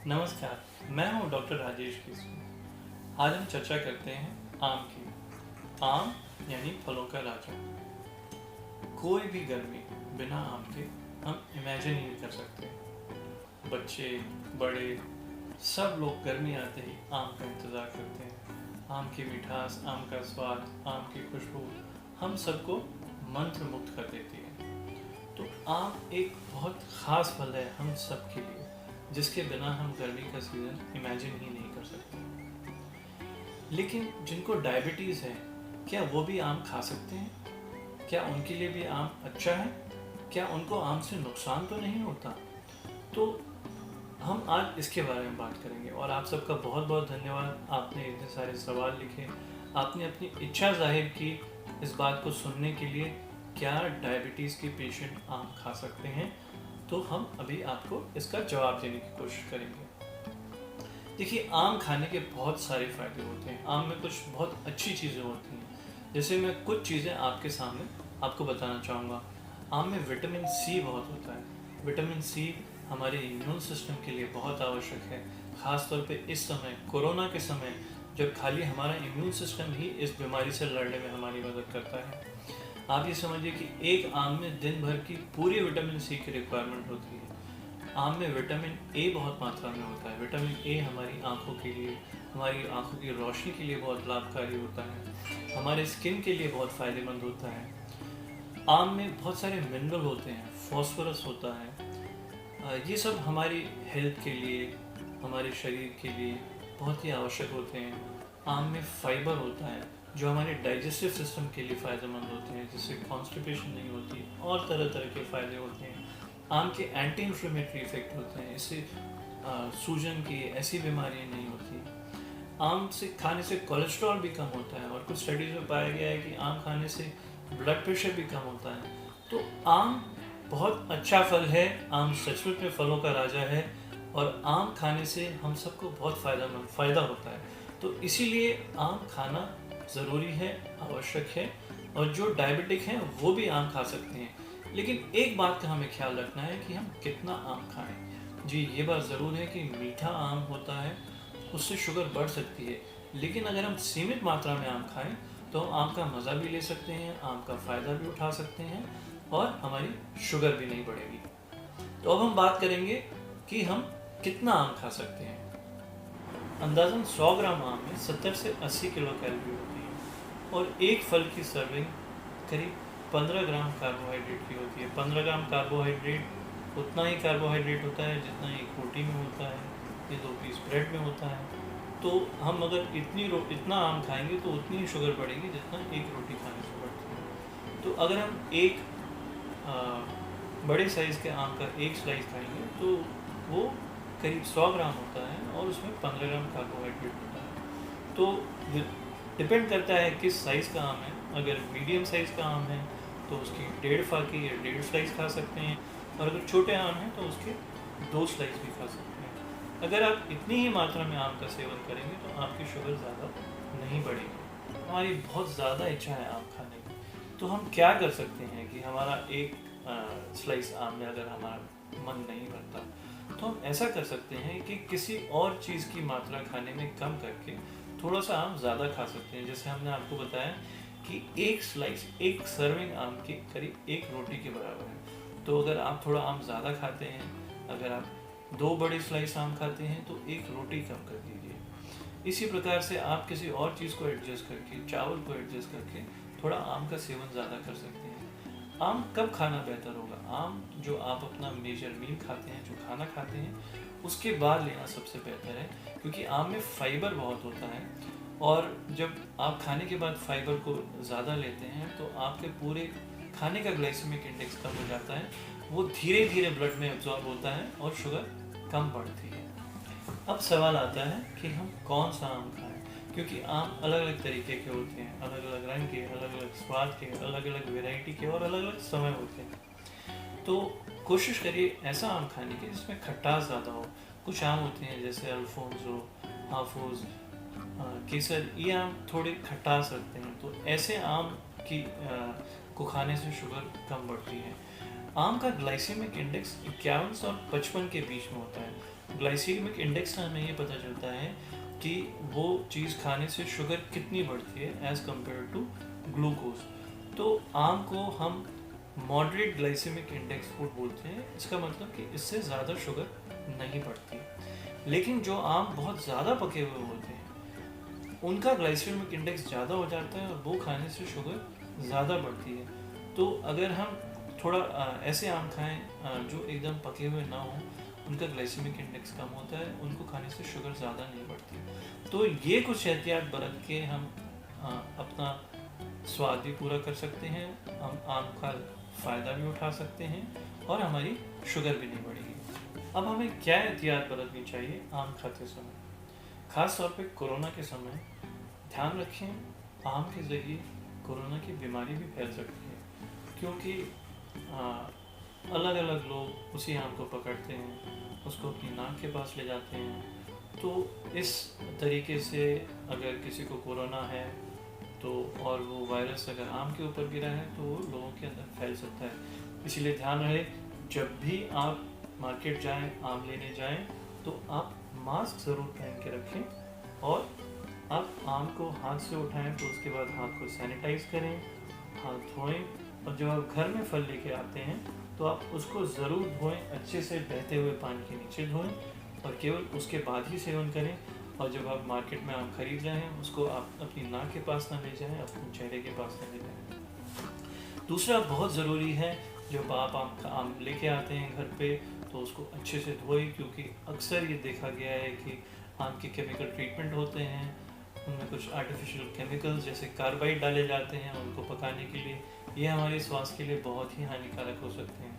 नमस्कार, मैं हूं डॉक्टर राजेश केसरी। आज हम चर्चा करते हैं आम की। आम यानी फलों का राजा। कोई भी गर्मी बिना आम के हम इमेजिन ही नहीं कर सकते। बच्चे, बड़े, सब लोग गर्मी आते ही आम का इंतज़ार करते हैं। आम की मिठास, आम का स्वाद, आम की खुशबू हम सबको मंत्र मुग्ध कर देती है। तो आम एक बहुत ख़ास फल है हम सब के लिए, जिसके बिना हम गर्मी का सीज़न इमेजिन ही नहीं कर सकते। लेकिन जिनको डायबिटीज़ है, क्या वो भी आम खा सकते हैं? क्या उनके लिए भी आम अच्छा है? क्या उनको आम से नुकसान तो नहीं होता? तो हम आज इसके बारे में बात करेंगे। और आप सबका बहुत बहुत धन्यवाद, आपने इतने सारे सवाल लिखे, आपने अपनी इच्छा जाहिर की इस बात को सुनने के लिए। क्या डायबिटीज़ के पेशेंट आम खा सकते हैं? तो हम अभी आपको इसका जवाब देने की कोशिश करेंगे। देखिए, आम खाने के बहुत सारे फायदे होते हैं। आम में कुछ बहुत अच्छी चीज़ें होती हैं, जैसे मैं कुछ चीज़ें आपके सामने आपको बताना चाहूँगा। आम में विटामिन सी बहुत होता है। विटामिन सी हमारे इम्यून सिस्टम के लिए बहुत आवश्यक है, ख़ास तौर पे इस समय, कोरोना के समय, जब खाली हमारा इम्यून सिस्टम ही इस बीमारी से लड़ने में हमारी मदद करता है। आप ये समझिए कि एक आम में दिन भर की पूरी विटामिन सी की रिक्वायरमेंट होती है। आम में विटामिन ए बहुत मात्रा में होता है। विटामिन ए हमारी आँखों के लिए, हमारी आँखों की रोशनी के लिए बहुत लाभकारी होता है, हमारे स्किन के लिए बहुत फ़ायदेमंद होता है। आम में बहुत सारे मिनरल होते हैं, फॉस्फोरस होता है। ये सब हमारी हेल्थ के लिए, हमारे शरीर के लिए बहुत ही आवश्यक होते हैं। आम में फाइबर होता है जो हमारे डाइजेस्टिव सिस्टम के लिए फ़ायदेमंद होते हैं, जिससे कॉन्स्टिपेशन नहीं होती और तरह तरह के फ़ायदे होते हैं। आम के एंटी इन्फ्लेमेटरी इफेक्ट होते हैं, इससे सूजन की ऐसी बीमारियां नहीं होती। आम से खाने से कोलेस्ट्रॉल भी कम होता है, और कुछ स्टडीज़ में पाया गया है कि आम खाने से ब्लड प्रेशर भी कम होता है। तो आम बहुत अच्छा फल है। आम सचमुच में फलों का राजा है, और आम खाने से हम सबको बहुत फ़ायदा होता है। तो इसीलिए आम खाना ज़रूरी है, आवश्यक है। और जो डायबिटिक हैं वो भी आम खा सकते हैं। लेकिन एक बात का हमें ख्याल रखना है कि हम कितना आम खाएं। जी, ये बात ज़रूर है कि मीठा आम होता है, उससे शुगर बढ़ सकती है। लेकिन अगर हम सीमित मात्रा में आम खाएं तो आम का मज़ा भी ले सकते हैं, आम का फ़ायदा भी उठा सकते हैं, और हमारी शुगर भी नहीं बढ़ेगी। तो अब हम बात करेंगे कि हम कितना आम खा सकते हैं। अंदाज़न 100 ग्राम आम में 70 से 80 किलो कैलोरी होती है, और एक फल की सर्विंग करीब 15 ग्राम कार्बोहाइड्रेट की होती है। 15 ग्राम कार्बोहाइड्रेट उतना ही कार्बोहाइड्रेट होता है जितना एक रोटी में होता है, ये 2 पीस ब्रेड में होता है। तो हम अगर इतना आम खाएंगे तो उतनी ही शुगर बढ़ेगी जितना एक रोटी खाने से बढ़ती है। तो अगर हम एक बड़े साइज़ के आम का एक स्लाइस खाएंगे तो वो करीब 100 ग्राम होता है, और उसमें 15 ग्राम कार्बोहाइड्रेट होता है। तो डिपेंड करता है किस साइज़ का आम है। अगर मीडियम साइज़ का आम है तो उसकी 1.5 फाकी या 1.5 स्लाइस खा सकते हैं, और अगर छोटे आम हैं तो उसके 2 स्लाइस भी खा सकते हैं। अगर आप इतनी ही मात्रा में आम का सेवन करेंगे तो आपकी शुगर ज़्यादा नहीं बढ़ेगी। हमारी बहुत ज़्यादा इच्छा है आम खाने की, तो हम क्या कर सकते हैं कि हमारा एक स्लाइस आम में अगर हमारा मन नहीं भरता, तो हम ऐसा कर सकते हैं कि किसी और चीज़ की मात्रा खाने में कम करके थोड़ा सा आम ज़्यादा खा सकते हैं। जैसे हमने आपको बताया कि एक स्लाइस, एक सर्विंग आम की करीब एक रोटी के बराबर है। तो अगर आप थोड़ा आम ज़्यादा खाते हैं, अगर आप 2 बड़े स्लाइस आम खाते हैं तो एक रोटी कम कर दीजिए। इसी प्रकार से आप किसी और चीज़ को एडजस्ट करके, चावल को एडजस्ट करके थोड़ा आम का सेवन ज़्यादा कर सकते हैं। आम कब खाना बेहतर होगा? आम जो आप अपना मेजर मील खाते हैं, जो खाना खाते हैं, उसके बाद लेना सबसे बेहतर है, क्योंकि आम में फाइबर बहुत होता है। और जब आप खाने के बाद फाइबर को ज़्यादा लेते हैं तो आपके पूरे खाने का ग्लाइसेमिक इंडेक्स कम हो जाता है, वो धीरे धीरे ब्लड में एब्जॉर्ब होता है और शुगर कम बढ़ती है। अब सवाल आता है कि हम कौन सा आम खाएं, क्योंकि आम अलग अलग तरीके के होते हैं, अलग अलग रंग के, अलग अलग स्वाद के, अलग अलग वेराइटी के, और अलग अलग समय होते हैं। तो कोशिश करिए ऐसा आम खाने की जिसमें खट्टास ज़्यादा हो। कुछ आम होते हैं जैसे अल्फोंसो, हाफूज, केसर, ये आम थोड़े खट्टास रखते हैं, तो ऐसे आम को खाने से शुगर कम बढ़ती है। आम का ग्लाइसेमिक इंडेक्स 51 और 55 के बीच में होता है। ग्लाइसीमिक इंडेक्स से हमें ये पता चलता है कि वो चीज़ खाने से शुगर कितनी बढ़ती है एज़ कम्पेयर टू ग्लूकोज। तो आम को हम मॉडरेट ग्लाइसेमिक इंडेक्स फूड बोलते हैं। इसका मतलब कि इससे ज़्यादा शुगर नहीं बढ़ती। लेकिन जो आम बहुत ज़्यादा पके हुए होते हैं उनका ग्लाइसेमिक इंडेक्स ज़्यादा हो जाता है और वो खाने से शुगर ज़्यादा बढ़ती है। तो अगर हम थोड़ा ऐसे आम खाएं जो एकदम पके हुए ना हों, उनका ग्लाइसेमिक इंडेक्स कम होता है, उनको खाने से शुगर ज़्यादा नहीं बढ़ती। तो ये कुछ एहतियात बरत के हम अपना स्वाद भी पूरा कर सकते हैं, हम आम का फ़ायदा भी उठा सकते हैं और हमारी शुगर भी नहीं बढ़ेगी। अब हमें क्या एहतियात बरतनी चाहिए आम खाते समय? ख़ास तौर पे कोरोना के समय ध्यान रखें, आम के ज़रिए कोरोना की बीमारी भी फैल सकती है, क्योंकि अलग अलग लोग उसी आम को पकड़ते हैं, उसको अपनी नाक के पास ले जाते हैं। तो इस तरीके से अगर किसी को कोरोना है तो और वो वायरस अगर आम के ऊपर गिरा है तो वो लोगों के अंदर फैल सकता है। इसीलिए ध्यान रहे, जब भी आप मार्केट जाएं, आम लेने जाएं, तो आप मास्क ज़रूर पहन के रखें और आप आम को हाथ से उठाएं तो उसके बाद हाथ को सैनिटाइज करें, हाथ धोएं। और जब आप घर में फल लेके आते हैं तो आप उसको ज़रूर धोएं, अच्छे से बहते हुए पानी के नीचे धोएं और केवल उसके बाद ही सेवन करें। और जब आप मार्केट में आम खरीद रहे हैं उसको आप अपनी नाक के पास ना ले जाएं, अपने चेहरे के पास ना ले जाएं। दूसरा बहुत ज़रूरी है, जब आप आम लेके आते हैं घर पे तो उसको अच्छे से धोएं, क्योंकि अक्सर ये देखा गया है कि आम के केमिकल ट्रीटमेंट होते हैं, उनमें कुछ आर्टिफिशियल केमिकल्स जैसे कार्बाइड डाले जाते हैं उनको पकाने के लिए। ये हमारे स्वास्थ्य के लिए बहुत ही हानिकारक हो सकते हैं।